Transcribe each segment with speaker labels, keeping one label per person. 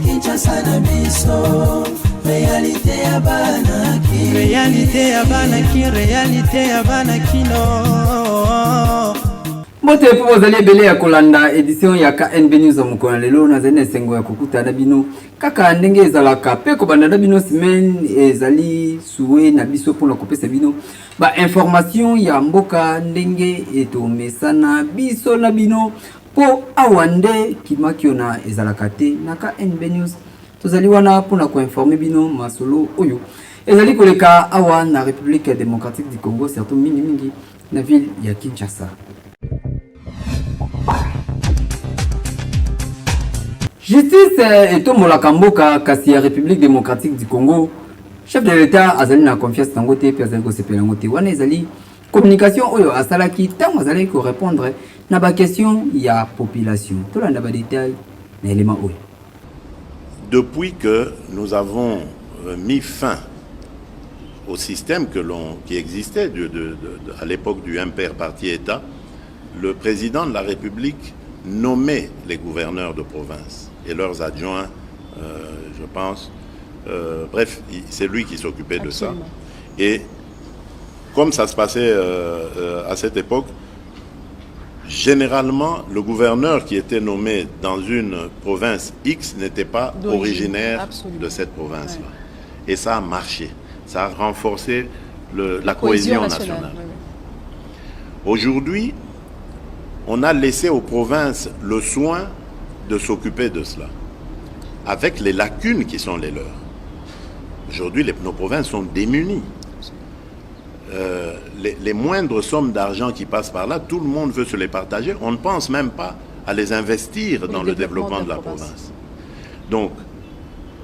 Speaker 1: Kinshasa na biso réalité ya banaki réalité ya banakino.
Speaker 2: Mote po bozali ebele ya kolanda édition ya KNB News mokona lelo nazali na esengo ya kokutana bino kaka ndenge ezalaka pe kobanda na bino semaine ezali suwe na biso mpona kopesa bino ba information ya mboka ndenge etomesana biso na bino po awande kimakiona ezalaka te na KNB News tozali wana mpona koinforme bino masolo oyo ezali koleka awa na République démocratique du Congo surtout mingi na ville ya Kinshasa. Justice etombola kamboka kasi ya République démocratique du Congo. Chef de l'État azali na confiance tango te pe azali ko sepela ngote wana ezali communication oyo asalaki tango azali ko répondre na ba question ya population. Tolanda ba détail na élément oyo.
Speaker 3: Depuis que nous avons mis fin au système qui existait à l'époque du impair parti-État, le président de la République nommait les gouverneurs de province et leurs adjoints, je pense. Bref, c'est lui qui s'occupait de ça. Et comme ça se passait à cette époque, généralement, le gouverneur qui était nommé dans une province X n'était pas originaire de cette province-là. Et ça a marché. Ça a renforcé la cohésion nationale. Aujourd'hui, on a laissé aux provinces le soin de s'occuper de cela, avec les lacunes qui sont les leurs. Aujourd'hui, nos provinces sont démunies. Les moindres sommes d'argent qui passent par là, tout le monde veut se les partager. On ne pense même pas à les investir dans le développement de la province. Donc,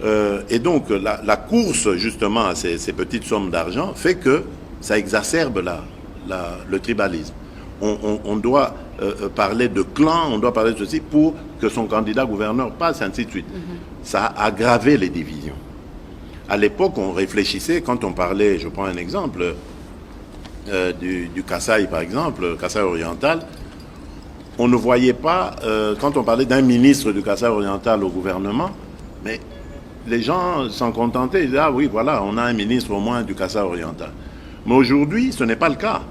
Speaker 3: la course justement à ces petites sommes d'argent fait que ça exacerbe le tribalisme. On doit parler de clan, on doit parler de ceci pour que son candidat gouverneur passe, ainsi de suite. Ça a aggravé les divisions. À l'époque, on réfléchissait, quand on parlait, je prends un exemple, du Kasaï par exemple, Kasaï oriental, on ne voyait pas, quand on parlait d'un ministre du Kasaï oriental au gouvernement, mais les gens s'en contentaient, ils disaient, ah oui, voilà, on a un ministre au moins du Kasaï oriental. Mais aujourd'hui, ce n'est pas le cas.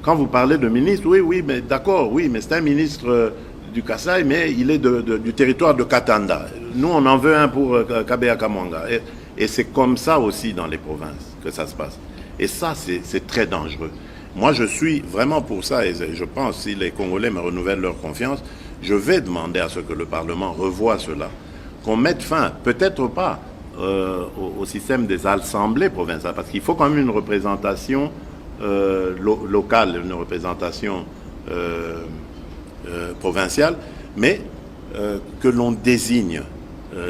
Speaker 3: Quand vous parlez de ministre, oui, mais d'accord, oui, mais c'est un ministre du Kasaï, mais il est du territoire de Katanda. Nous, on en veut un pour Kabea Kamanga. Et c'est comme ça aussi dans les provinces que ça se passe. Et ça, c'est très dangereux. Moi, je suis vraiment pour ça, et je pense, si les Congolais me renouvellent leur confiance, je vais demander à ce que le Parlement revoie cela, qu'on mette fin, peut-être pas au système des assemblées provinciales, parce qu'il faut quand même une représentation locale, une représentation provinciale, mais que l'on désigne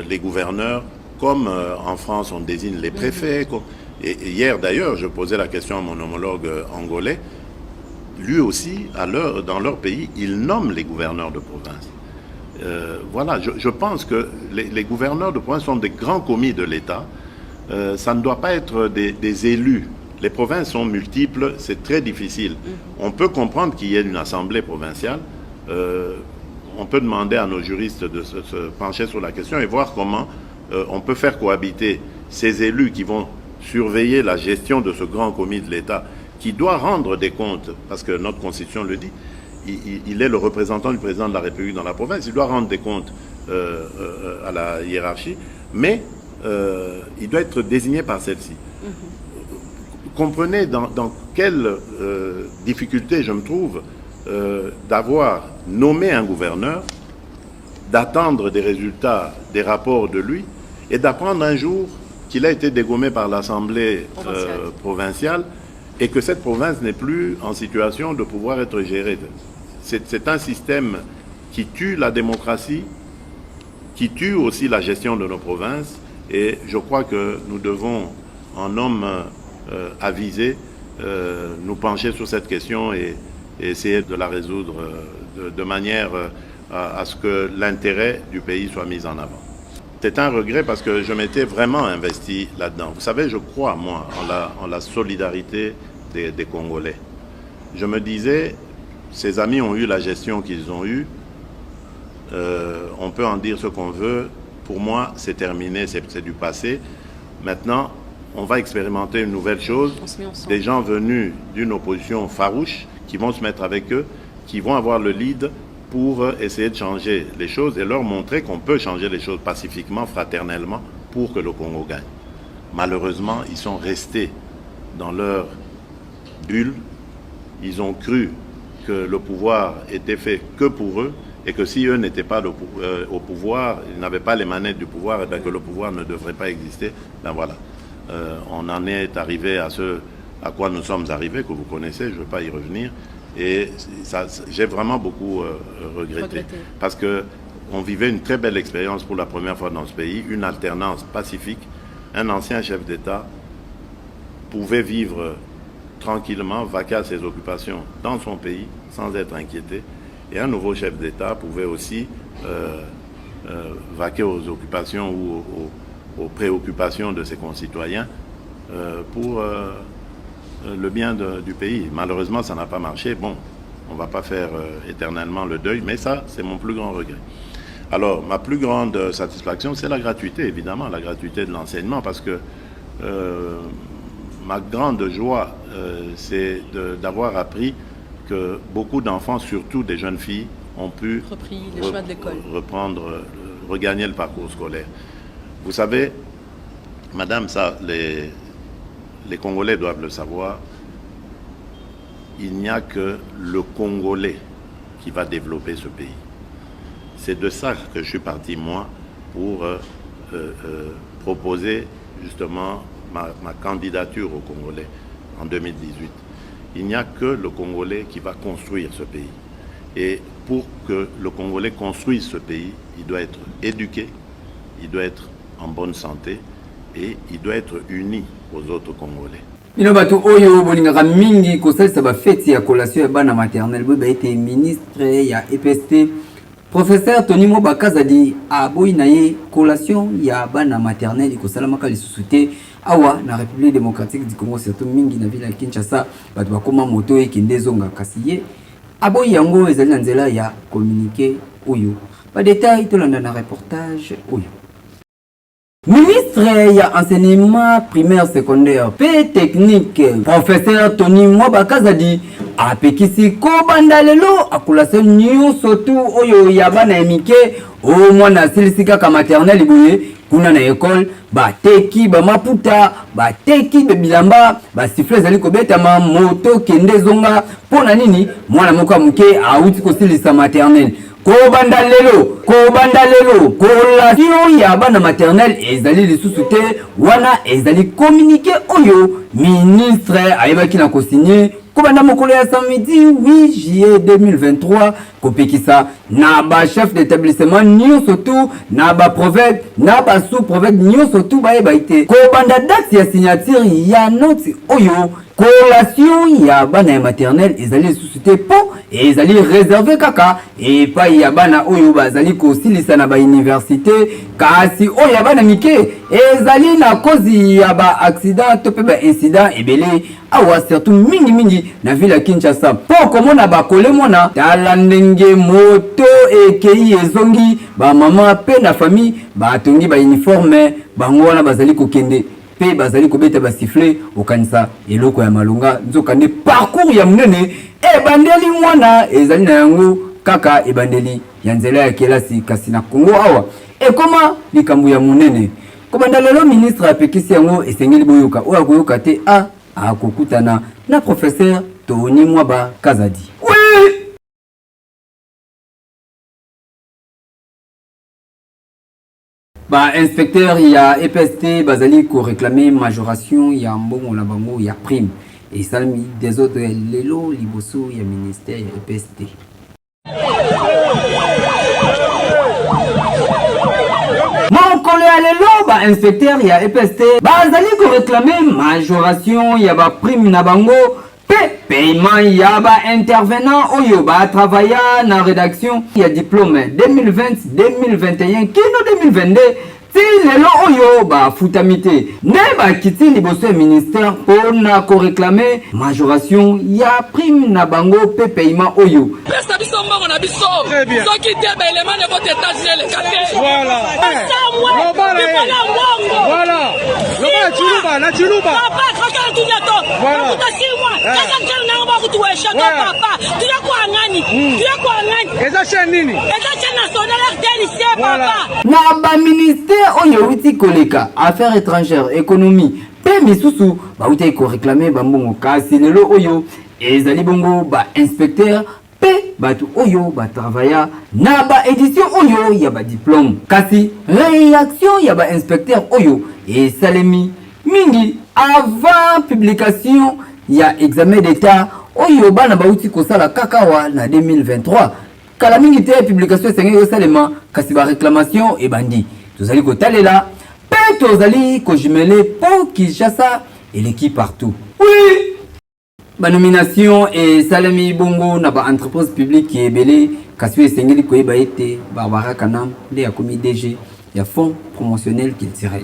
Speaker 3: les gouverneurs, comme en France on désigne les préfets. Et hier d'ailleurs, je posais la question à mon homologue angolais, lui aussi, dans leur pays, ils nomment les gouverneurs de province. Voilà, je pense que les gouverneurs de province sont des grands commis de l'État. Ça ne doit pas être des élus. Les provinces sont multiples, c'est très difficile. On peut comprendre qu'il y ait une assemblée provinciale. On peut demander à nos juristes de se pencher sur la question et voir comment on peut faire cohabiter ces élus qui vont surveiller la gestion de ce grand commis de l'État, qui doit rendre des comptes, parce que notre Constitution le dit, il est le représentant du président de la République dans la province, il doit rendre des comptes à la hiérarchie, mais il doit être désigné par celle-ci. Comprenez dans quelle difficulté je me trouve d'avoir nommé un gouverneur, d'attendre des résultats, des rapports de lui, et d'apprendre un jour qu'il a été dégommé par l'Assemblée provinciale et que cette province n'est plus en situation de pouvoir être gérée. C'est un système qui tue la démocratie, qui tue aussi la gestion de nos provinces, et je crois que nous devons, en hommes avisés, nous pencher sur cette question et essayer de la résoudre de manière à ce que l'intérêt du pays soit mis en avant. C'est un regret parce que je m'étais vraiment investi là-dedans. Vous savez, je crois, moi, en la solidarité des Congolais. Je me disais, ces amis ont eu la gestion qu'ils ont eue. On peut en dire ce qu'on veut. Pour moi, c'est terminé, c'est du passé. Maintenant, on va expérimenter une nouvelle chose. Des gens venus d'une opposition farouche qui vont se mettre avec eux, qui vont avoir le lead pour essayer de changer les choses et leur montrer qu'on peut changer les choses pacifiquement, fraternellement, pour que le Congo gagne. Malheureusement, ils sont restés dans leur bulle. Ils ont cru que le pouvoir était fait que pour eux et que si eux n'étaient pas au pouvoir, ils n'avaient pas les manettes du pouvoir, et bien que le pouvoir ne devrait pas exister. Ben voilà. On en est arrivé à ce à quoi nous sommes arrivés, que vous connaissez, je ne veux pas y revenir. Et j'ai vraiment beaucoup regretté. Parce qu'on vivait une très belle expérience pour la première fois dans ce pays, une alternance pacifique. Un ancien chef d'État pouvait vivre tranquillement, vaquer à ses occupations dans son pays sans être inquiété. Et un nouveau chef d'État pouvait aussi vaquer aux occupations ou aux préoccupations de ses concitoyens pour le bien du pays. Malheureusement, ça n'a pas marché. Bon, on ne va pas faire éternellement le deuil, mais ça, c'est mon plus grand regret. Alors, ma plus grande satisfaction, c'est la gratuité, évidemment, la gratuité de l'enseignement, parce que ma grande joie, c'est d'avoir appris que beaucoup d'enfants, surtout des jeunes filles, ont pu regagner le parcours scolaire. Vous savez, madame, ça, les Congolais doivent le savoir, il n'y a que le Congolais qui va développer ce pays. C'est de ça que je suis parti, moi, pour proposer justement ma candidature au Congolais en 2018. Il n'y a que le Congolais qui va construire ce pays. Et pour que le Congolais construise ce pays, il doit être éduqué, il doit être en bonne santé et il doit être uni aux autres Congolais.
Speaker 2: Bino bato oyo bolingaka mingi kosalisa ba fête ya collation ya bana maternelle bo ba été ministre ya EPST professeur Tony Moba Kazadi aboyi na ye collation ya bana maternelle kosalamaka lisusu te awa na République démocratique du Congo surtout mingi na ville ya Kinshasa bato bakoma moto ekende zonga kasi ye aboyi yango ezali na nzela ya communiqué oyo ba détail tolanda na reportage oyo. Ministre ya enseignement primaire secondaire pe technique professeur Tony Moba Kazadi apekisi ko banda lelo akulase nyonso tu oyo ya bana emike o mwana silisika ka maternelle boye kuna na école bateki ba maputa bateki be bilamba ba sifflet zali ko betama moto kende zonga pona nini mwana moko muke auti ko silisa maternelle ko banda lelo relation ya bana maternelle ezali lisusu te wana ezali communiqué oyo ministre ayebaki na ko signer Kobanda mokolo ya samedi 8 juillet 2023 kopekisa na ba chef d'établissement nyonso tu na ba prophète na ba sous-prophète nyonso tu ba ite kobanda date ya signature ya note oyo collation ya bana ya maternelle ezali suscité po ezali réservé kaka et pa ya bana oyo bazali kosilisa na ba université kasi oyo ya bana mike ezali na cause ya ba accident to pe ba incident ebele awa surtout mingi na ville ya Kinshasa po komona ba kolemona tala ndenge moto ekei ezongi ba mama pe na famille ba tongi ba uniforme bango wana bazali kokende pe bazali kobeta ba sifflet okanisa eloko ya malunga nzokande parcours ya munene ebandeli mwana ezali na yango kaka ebandeli ya nzela ya kelasi kasi na Kongo awa ekoma likambo ya munene kobanda lelo ministre apekisi yango esengeli boyoka oya koyoka te akokutana na professeur Tony Moba Kazadi. Oui! Ba inspecteur ya EPST bazali ko réclamer majoration ya mbongo na bango ya prime et salmi des autres lelo liboso ya ministère ya EPST. Mokolo ya lelo ba inspecteur ya EPST bazali ko réclamer majoration ya ba prime na bango paiement ya ba intervenant oyo ba travailler na rédaction ya diplôme 2020 2021 kino 2022 ti lelo oyo bafutami te nde bakiti liboso ya ministère mpona koreklame majoration ya prime na bango mpe paiement oyo.
Speaker 4: Pesa biso mbongo na biso soki te baelema ne vote états eleka te. Voilà.
Speaker 2: Na baministère oyo witi koleka affaires étrangères économie mpe misusu bauti koreklame bambongo kasi lelo oyo ezali bongo bainspecteur mpe bato oyo batravailla na baédition oyo ya badiplôme kasi réaction ya bainspecteur oyo esalemi mingi avant publication ya examen d'état oyo bana bauti kosala kakawa na 2023 kala mingi te publication esengeli osalema kasi baréclamation ebandi tozali kotalela mpe tozali kojumele mpo Kinshasa eleki partout. Oui, banomination esalemi bongo na baentreprise publique ebele kasi oyo esengeli koyeba ete Barbara Kanam nde akomi DG ya fonds promotionnel culturel.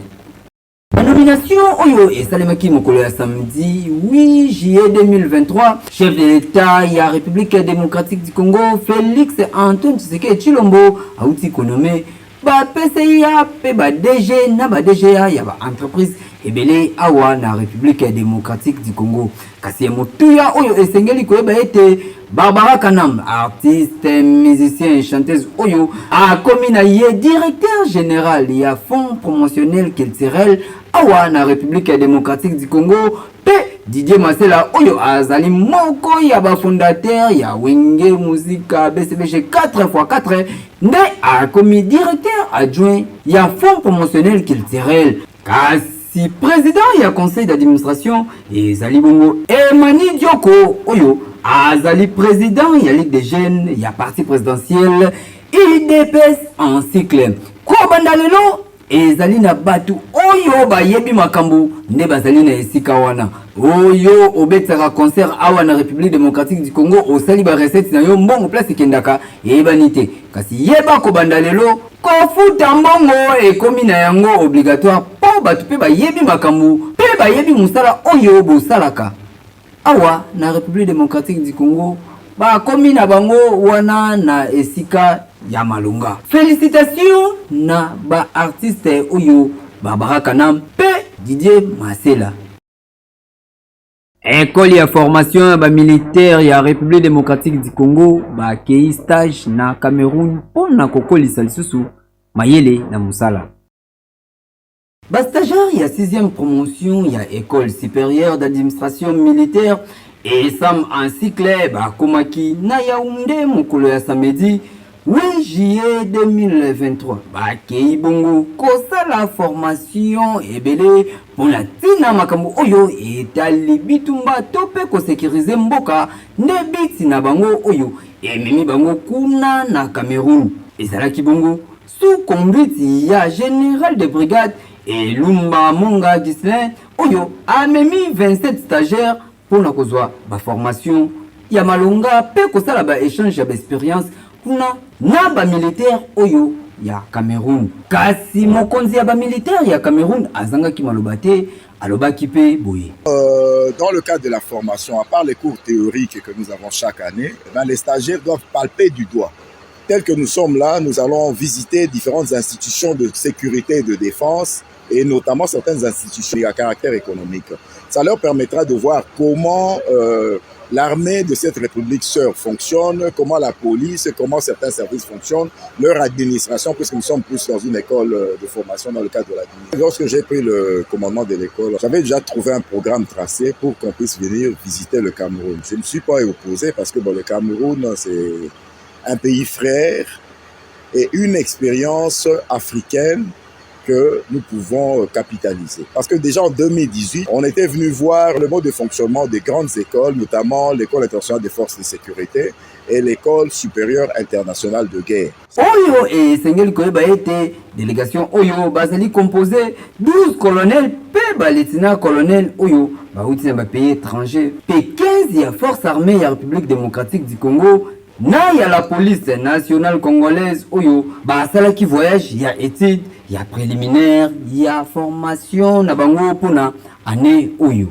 Speaker 2: Nomination oyo esalemaki mokolo ya samedi 8 juillet 2023 chef de l'état ya République démocratique du Congo Félix Antoine Tshisekedi Tshilombo auti konome ba PCA pe ba DG na ba DGA ya ba entreprise ebele awa na République démocratique du Congo kasi motuya oyo esengeli koyeba ete Barbara Kanam artiste musicien chanteuse oyo akomi na ye directeur général ya fonds promotionnel culturel awa na République démocratique du Congo pe Didier Masela oyo azali moko ya bafondateur ya Wenge Muzika BCBG 4x4 nde akomi directeur adjoint ya fonds promotionnel culturel kasi président ya conseil d'administration ezali bongo Emani Dioko oyo azali président ya Ligue des jeunes ya parti présidentiel UDPS en cycle ko banda lelo ezali na batu oyo bayebi makambo nde bazali na esika wana oyo obetaka concert awa na République démocratique du Congo osali ba recette na yo mbongo place kendaka eyebani te kasi yeba ko banda lelo kofuta mbongo ekomi na yango obligatoire po batu pe bayebi makambo pe bayebi musala oyo bosalaka awa na République démocratique du Congo bakomi na bango wana na esika ya malunga. Félicitations na ba artiste oyo Barbara Kanam pe Didier Masela. École ya formation ba militaire ya République démocratique du Congo ba kei stage na Cameroun pona kokolisa lisusu mayele na musala. Ba stagiaire ya 6e promotion ya école supérieure d'administration militaire et sam en cycle ba komaki na Yaoundé mokolo ya samedi 8 juillet 2023 bakei bongo kosala formation ebele mpona ntina makambo oyo etali bitumba to mpe kosekirize mboka nde biti na bango oyo ememi bango kuna na Cameroun ezalaki bongo sous conduite ya général de brigade Lumba Monga Gislain oyo amemi 27 stagiaires mpona kozwa baformation ya malonga mpe kosala baéchange ya baexpérience kuna na bamilitaire oyo ya Cameroun. Kasi mokonzi ya bamilitaire ya Cameroun azangaki maloba te alobaki pe boye.
Speaker 5: Dans le cadre de la formation, à part les cours théoriques que nous avons chaque année, les stagiaires doivent palper du doigt. Tel que nous sommes là, nous allons visiter différentes institutions de sécurité et de défense et notamment certaines institutions à caractère économique. Ça leur permettra de voir comment l'armée de cette république sœur fonctionne, comment la police, comment certains services fonctionnent, leur administration, puisque nous sommes plus dans une école de formation dans le cadre de l'administration. Lorsque j'ai pris le commandement de l'école, j'avais déjà trouvé un programme tracé pour qu'on puisse venir visiter le Cameroun. Je ne me suis pas opposé parce que le Cameroun, c'est un pays frère et une expérience africaine que nous pouvons capitaliser. Parce que déjà en 2018, on était venu voir le mode de fonctionnement des grandes écoles, notamment l'école internationale des forces de sécurité et l'école supérieure internationale de guerre.
Speaker 2: Oyo et Sengel Koeba était délégation Oyo, basali composé 12 colonels, pe lieutenant colonel Oyo, ba outi na pays étranger, pe 15 ya force armée ya République démocratique du Congo, na ya la police nationale congolaise oyo basala ki voyage ya étude ya préliminaire ya formation na bango pona année oyo.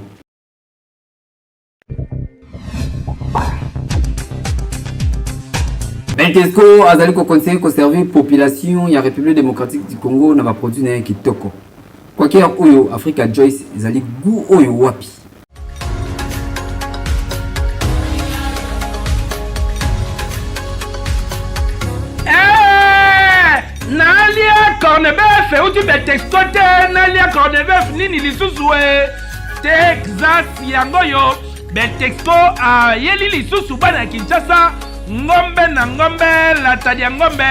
Speaker 2: Bentesco azali ko conseiller ko servir population ya République démocratique du Congo na ba produit na kitoko. Kwa kia oyo Africa Joyce ezali gu oyo wapi.
Speaker 4: Nalia Cornebef uti Bentesco te nalia Cornebef nini lisusu Texas yango yo Bentesco yeli lisusu bana Kinshasa ngombe na ngombe latadi ya ngombe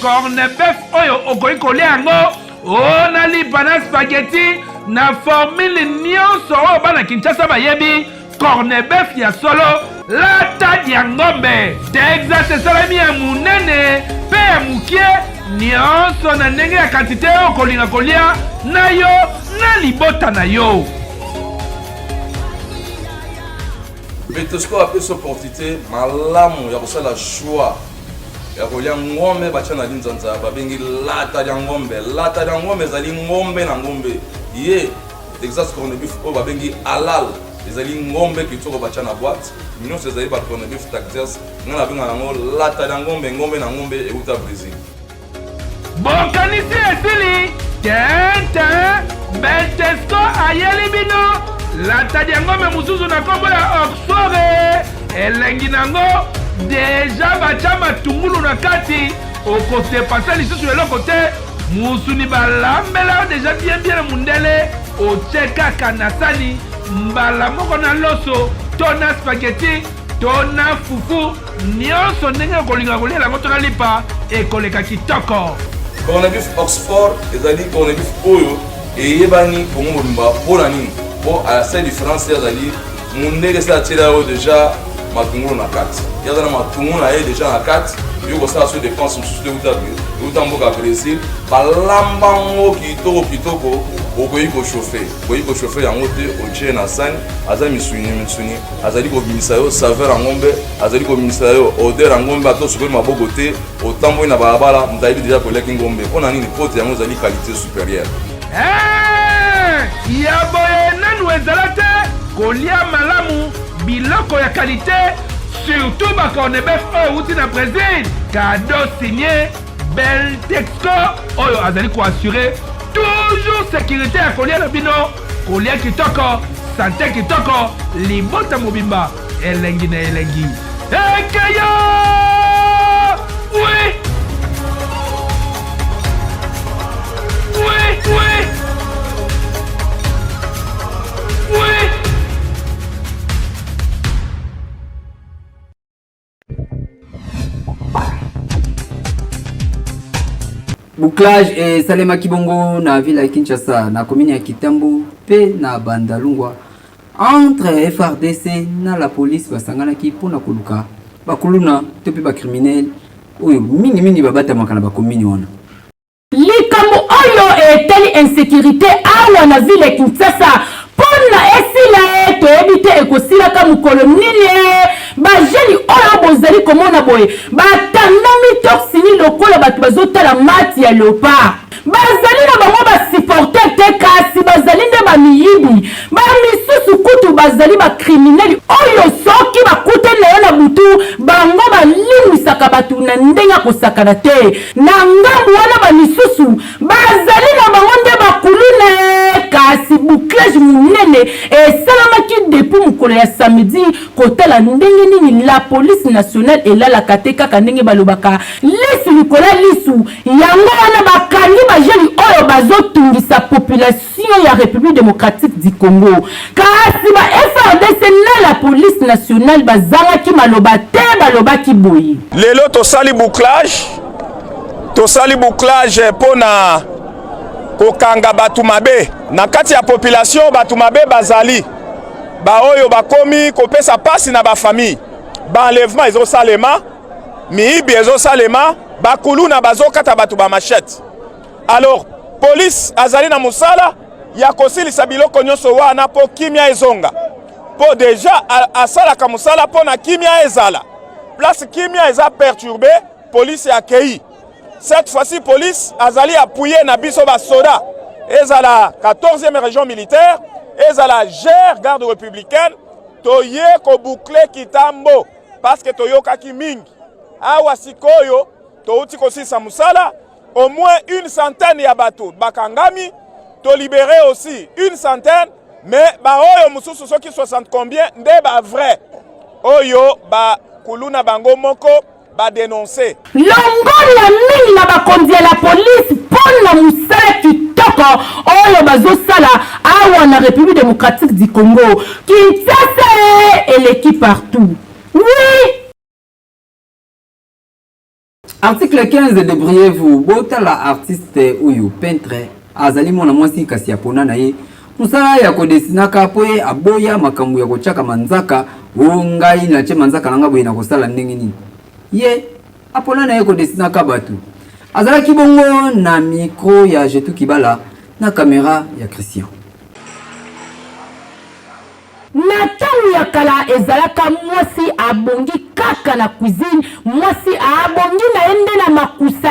Speaker 4: Cornebef oyo okoki kolia yango onalipa na spaghetti na formule nyonso oyo bana Kinshasa bayebi Cornebef ya solo latadi ya ngombe Texas esalami ya munene pe ya mukie nyonso na ndenge ya kantite oyo kolinga kolia na yo na libota na yo.
Speaker 6: Bentesco a fait cette opportunité, malamu ya kosala choix ya kolia ngombe bacha na linzanza babengi lata ya ngombe ezali ngombe na ngombe ye Texas Cornebif o babengi halal ezali ngombe kitoko bacha na boîte nyonso ezali ba Cornebif Texas ngana benga nango lata ya ngombe na ngombe euta Brésil.
Speaker 4: Bokanisi esili tenta Bentesco ayeli bino latadi ya ngombe mususu na kombo ya Oxford elengi nango deja bacha matungulu na kati okote pasa lisusu eloko te musuni balambela deja bien na mundele otie kaka na sani mbala moko na loso to na spaghetti to na fufu nyonso ndenge okolinga kolia yango to na lipa ekoleka kitoko.
Speaker 6: Cornebif Oxford ezali Cornebif oyo eyebani kongo mobimba mpona nini po à la seule différence ezali mundele se atira oyo deja matungulu na kati yaza na matungulu na ye deja na kati yo kosala so dépense mosusu te euta mboka Brésil balamba ngo kitoko okoki kochauffe yango te otie na sani aza misuni azali kobimisa yo saveur ya ngombe azali kobimisa yo odeur ya ngombe ata osukoli maboko te otamboli na balabala moto ayebi deja koliaki ngombe mpona nini pote yango ezali qualité supérieure.
Speaker 4: Ya boye nanu ezala te kolia malamu biloko ya qualité surtout ba Cornebef oyo uti na Brésil cadeau signé Bentesco oyo azali ko assurer toujours sécurité ya kolia na bino kolia kitoko santé kitoko libota mobimba elengi na elengi ekeyo oui
Speaker 2: Bouclage et Salema Kibongo na ville ya Kinshasa na commune ya Kitambo pe na Bandalungwa entre FRDC na la police basangana ki pona koluka bakuluna to pe ba criminel oyo mingi babata makana ba commune wana.
Speaker 7: Likambo oyo etali insécurité awa na ville ya Kinshasa pona esila to ebite ekosilaka mukolo nini bajeli oyo bozali komona boye batandami toksini lokola bato bazotala mati ya leopard bazali na bango basupporter te kasi bazali nde bamiyibi bamisusu kutu bazali bakrimineli oyo soki bakute na yo na butu bango balimbisaka bato na ndenge ya kosakana te na ngambu wana bamisusu bazali na bango nde bakulune kasi bouclage munene esalamaki depuis mokolo ya samedi kotala ndenge nini la police nationale elalaka te kaka ndenge balobaka lisu likola lisu yango wana bakangi bajeli oyo bazotungisa population ya République démocratique du Congo kasi ba FRDC na la police nationale bazangaki maloba te balobaki boye
Speaker 8: lelo tosali bouclage pona kokanga batu mabe na kati ya population batu mabe bazali ba oyo bakomi kopesa pasi na ba famille ba enlèvement ezosalema miibi ezosalema bakuluna bazokata batu ba machette. Alors police azali na musala ya kosilisa biloko nyonso wana po kimia ezonga po deja asalaka musala po na kimia ezala place kimia eza perturbé, police accueilli. Cette fois-ci, police azali appuyé na biso ba soda. Ezala 14e région militaire, ezala GER, garde républicaine, toye ko boucler kitambo parce que toyoka ki mingi. Awa sikoyo, to uti ko sisa musala, au moins 100 ya bateau bakangami, to libérer aussi 100, mais ba oyo mususu soki 60 combien nde ba vrai. Oyo ba kuluna bango moko ba dénoncer.
Speaker 7: Longola mingi na bakonzi ya la police pona musala kitoko oyo bazosala awa na République démocratique du Congo. Kinshasa et l'équipe partout. Oui.
Speaker 2: Article 15, débrouillez-vous. Botala artiste ou peintre azali mona mwasi kasi apona na ye. Musala ya kodesinaka po ye aboya makambo ya kochaka manzaka ngai na che manzaka nanga boye na kosala ndenge nini. Ye apona na ye kodesinaka batu. Azalaki bongo na micro ya Jetu Kibala na caméra ya Christian.
Speaker 7: Na tangu ya kala ezalaka mwasi abongi kaka na cuisine, mwasi abongi na ende na makusa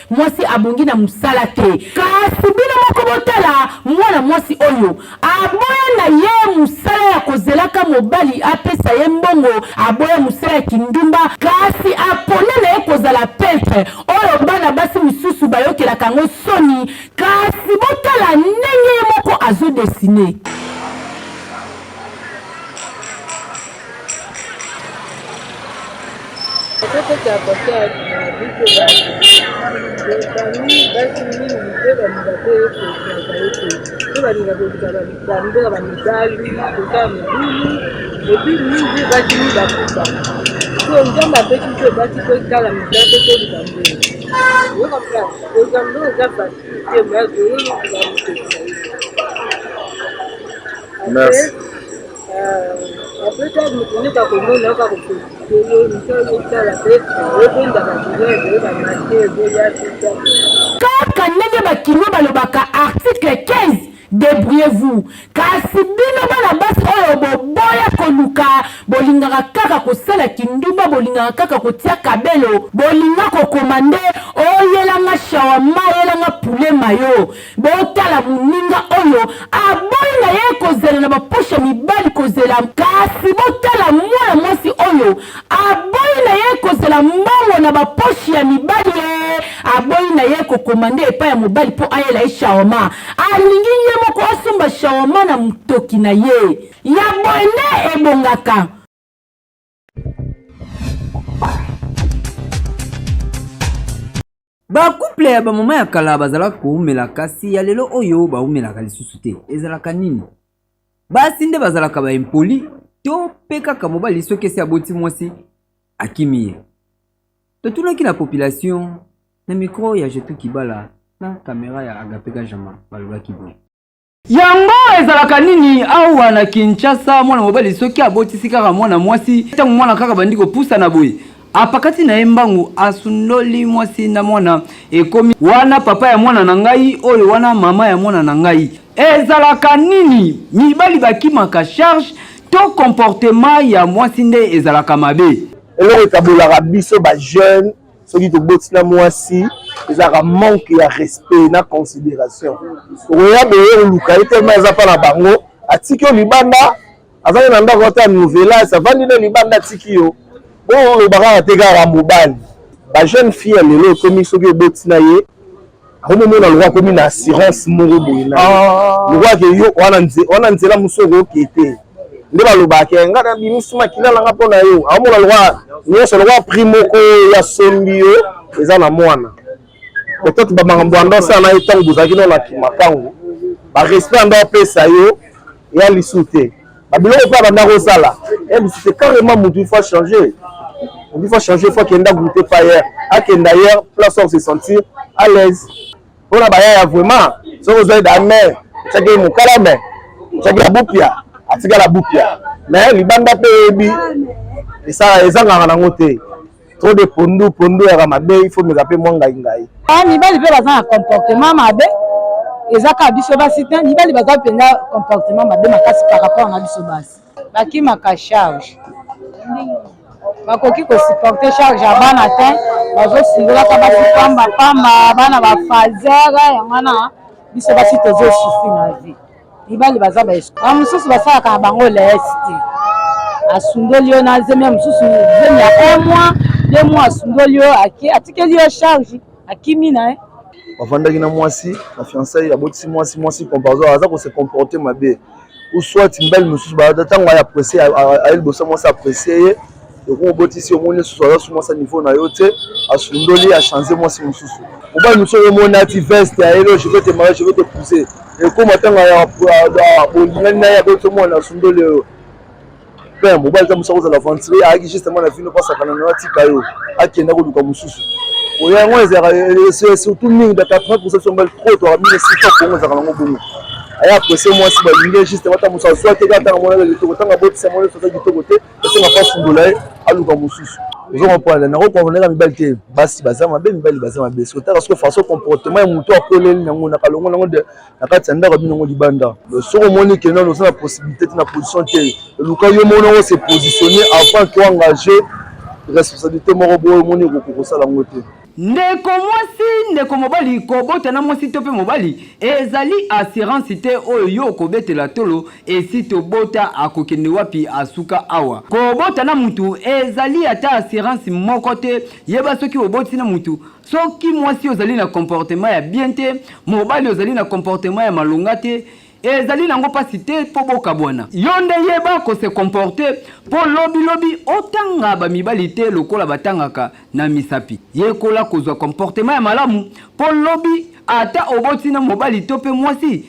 Speaker 7: mwasi abongi na musala te. Kasi bino moko botala mwana mwasi oyo aboya na ye musala ya kozelaka mobali apesa ye mbongo, aboya musala ya kindumba, kasi apone na ye kozala peintre oyo bana basi misusu bayokelaka ngo soni. Kasi botala ndenge ye moko azo dessiner.
Speaker 5: Merci.
Speaker 7: Kaka ndenge bakino balobaka article 15, débrouillez-vous. Kasi bino bana basi oyo boboya koluka, bolingaka kaka kosala kindumba, bolingaka kaka kotia kabelo, bolingaka kokomande oyelanga shawama, oyelanga poulet mayo. Botala muninga oyo aboyi na ye kozela na baposha mibali kozela. Kasi botala mwana mwasi oyo aboyi na ye kozela mbongo na baposhi ya mibali aboyi na ye kokomande epa ya mobali po ayela ye shawama. Alingi ye moko osomba shawama na mutoki na ye. Ya bone ebongaka.
Speaker 2: Ba couple ya ba mama ya kala bazala koumela kasi ya lelo oyo ba umelaka lisusu te. Ezalaka nini? Basi nde bazalaka ba impoli to peka ka mobali soki esi aboti mwasi akimiye. Totunaki na population na micro ya Jetu Kibala na caméra ya Agapeka Jama balobaki boye. Yango ezalaka nini awa na Kinshasa mwana mobali soki abotisi kaka mwana mwasi tangu mwana kaka bandi kopusa na boye. Apakati na embangu asundoli mwasi na mwana ekomi wana papa ya mwana na ngai oyo wana mama ya mwana na ngai. Ezalaka nini mibali bakimaka charge to comportement ya mwasi nde ezalaka mabe.
Speaker 9: Eloko ekabolaka biso ba jeune soki tobotina mwasi ezalaka manque ya respect na considération. Oya boye luka tellement eza pa na bango atiki libanda azali na ndako ta nouvela ça vandi na libanda atiki yo. Bon le baka ateka ra mobali. Ba jeune fille lelo komi soki botina ye akomo na lwa komi na assurance moko boye na. Lwa ke yo wana nzela musoko okete. Nde balobaka ngana bimisuma kilala nga pona yo amona lwa nyonso lwa primoko ya sombio eza na mwana peut-être ba makambo andosa na etango bozaki na kimakango ba respect ndo pesa yo ya lisute ba biloko pa banda ko sala c'est carrément mutu il faut changer il faut kenda goûter pas hier à kenda hier place on se sentir à l'aise pour la baya vraiment so vous avez d'amer chaque mukala mais chaque bupia atika la bupia mais libanda pe bi ça ezanga na ngote trop de pondu ya mabe il faut me rappeler mwanga ngai
Speaker 10: mibali pe baza na comportement mabe ezaka biso basi te mibali baza penda comportement mabe makasi par rapport na biso basi bakimaka charge bakoki kosupporte charge ya bana te bazosungolaka basi pamba bana bafazere yango wana biso basi tozosufi na vie mibali baza bamosusu basalaka na bango leste asundoli yo na zemi ya mosusu zemi ya 1 mois 2 mois asundoli yo atikeli yo charge akimi na ye
Speaker 9: bavandaki na mwasi na fiançaille abotisi mwasi comparaison aza kose comporter mabe ou soit mbali mosusu ntango ayaprecie aye liboso mwasi aprecie ye eko obotisi omoni susu aza su mwasi niveau na yo te asundoli achange mwasi mosusu mobali mosusu oyo omoni ati veste ayelo je vais te marier je vais te pousser ekoma ntango bolingani na ye aboti omona asundoli oyo mpe mobali ta mosusu akozala aventurier ayaki justement na vino pasakana na yo atika yo akenda koluka mosusu oyo yango ezalaka surtout mingi de 80% sombali trop to amine sita kongo ezalaka nango bongo aya apprécier mwasi balingi juste bata mosusu azwa te kata mona litoko tanga botisa mona soza kitoko te esenga pa fundola ye aluka mosusu ozo comprendre na kokonvenaka mibali te basi baza mabe mibali baza mabe sotaka soki façon comportement ya moto akoleli nango na kalongo nango na kati ya ndako bino ngo libanda soko moni ke non oza na possibilité te na position te luka yo mona ngo se positionner avant que engager responsabilité moko boyo moni kokosala ngo te
Speaker 2: ndeko mwasi ndeko mobali kobota na mwasi to pe mobali ezali assurance te oyo yo kobetela tolo esi tobota akokende wapi asuka awa kobota na mutu ezali ata assurance moko te yeba soki oboti na mutu soki mwasi ozali na comportement ya bien te mobali ozali na comportement ya malonga te ezali nango pasi te po boka bwana yo nde yeba ko se comporter po lobi otanga ba mibali te lokola batangaka na misapi yekola kozwa comportement ya malamu po lobi ata oboti na mobali to pe mwasi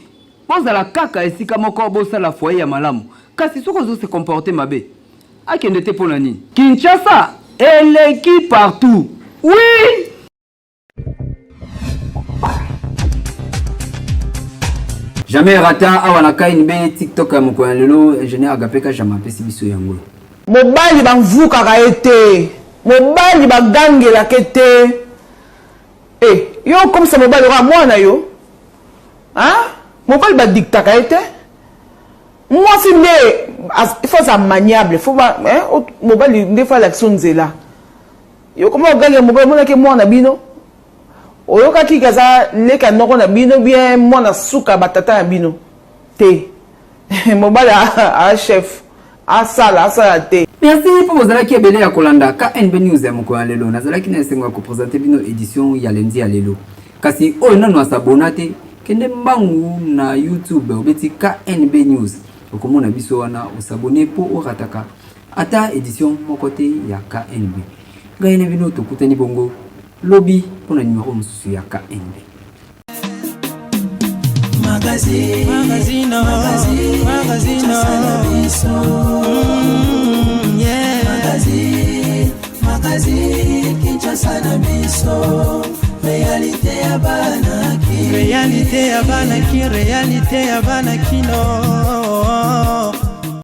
Speaker 2: bozala kaka esika moko bosala foyer ya malamu kasi soko zo se comporter mabe akende te pona nini Kinshasa eleki partout oui. Jamais rata awana kaini TikTok ya moko lelo ingénieur agapeka jamais pesi biso yango
Speaker 11: mobali banvuka ka ete mobali bagangela kete yo comme ça mobali wa mwana yo mobali ba dicta ka ete moi si ne il faut ça maniable faut ba mobali ndefa l'action nzela yo comment gangela mobali mona ke mwana bino oyoka kikaza leka noko na bino bien mwana suka batata ya bino te mobali a chef asala te.
Speaker 2: Merci pour vous qui ebele ya kolanda KNB News ya moko lelo nazalaki na esengo ko présenter bino édition ya lundi ya lelo kasi oyo nano asabona te kende mbangu na YouTube obeti KNB News okomona biso wana osabone po orataka ata édition moko te ya KNB gaine bino tokutani bongo lobby pour le numéro monsieur ya KNB
Speaker 1: magazine Kinshasa na biso réalité ya bana ki réalité ya bana kino